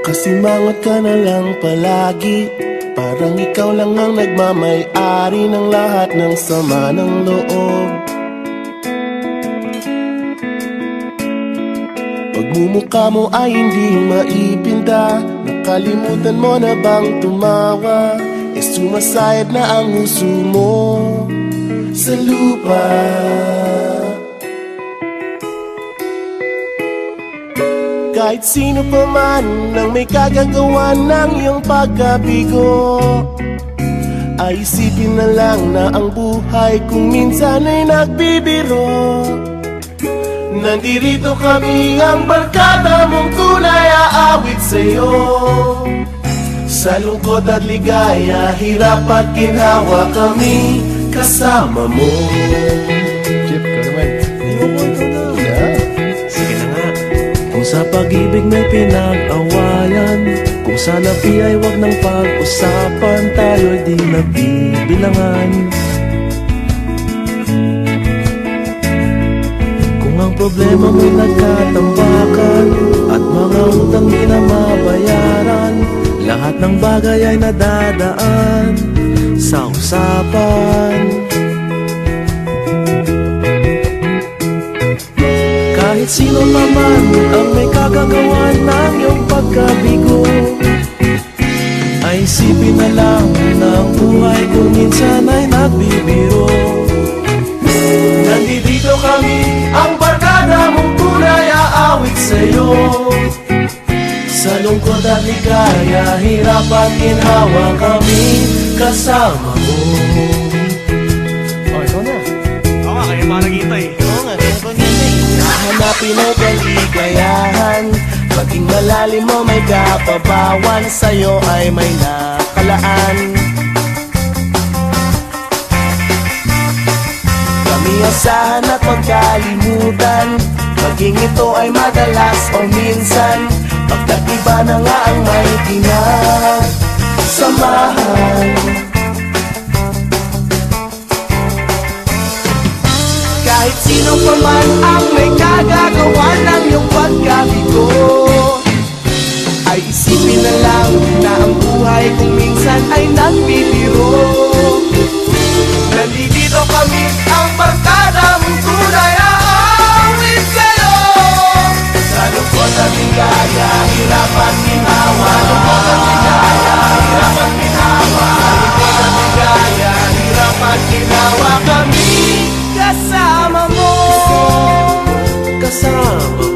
Kasimangot ka na lang palagi, parang ikaw lang ang nagmamay-ari ng lahat ng sama ng loob. Pagmumukha mo ay hindi maipinda, nakalimutan mo na bang tumawa? E sumasayad na ang huso mo sa lupa. Kahit sino pa man ang may kagagawa ng iyong pagkabigo, ay isipin na lang na ang buhay kung minsan ay nagbibiro. Nandirito kami, ang barkada mong tunay aawit sa'yo. Sa lungkot at ligaya, hirap at ginhawa, kami kasama mo. Jeff, ka naman. Sige na nga. Kung sa pag-ibig may pinag-awayan, kung sa labi ay wag nang pag-usapan, tayo'y di nagbibilangan. Kung ang problema mo'y nagkatambakan at mga utang di na mabayaran, lahat ng bagay ay nadadaan sa usapan. Kahit sino naman ang may kagagawa ng iyong pagkabigo, ay isipin na lang na ang buhay kung minsan ay nagbibiro. Nandito kami, ang barkada mong tunay aawit sa'yo. Sa lungkot at ligaya, hirap at ginhawa, kami kasama mo. Oh, ikaw na. Oo nga, kayo parang kita eh. Oo nga, kaya pa niya eh. Hanapin ay kaligayahan, maging malalim mo may kapabawan, sa'yo ay may nakalaan. Kami asahan at magkalimutan, maging ito ay madalas o minsan, pagkat iba na nga ang may kinasamahan. Kahit sino pa man ang may kagagawa ng iyong pagkabigo, ay isipin na lang na ang buhay kung minsan ay nagbibiro. Nandito kami, ang barkada mong tunay aawit sa'yo. Sa lungkot at ligaya, hirap at ginhawa. Sa lungkot at ligaya, hirap at ginhawa. Sa lungkot at ligaya, hirap at ginhawa, kami kasama mo. Kasama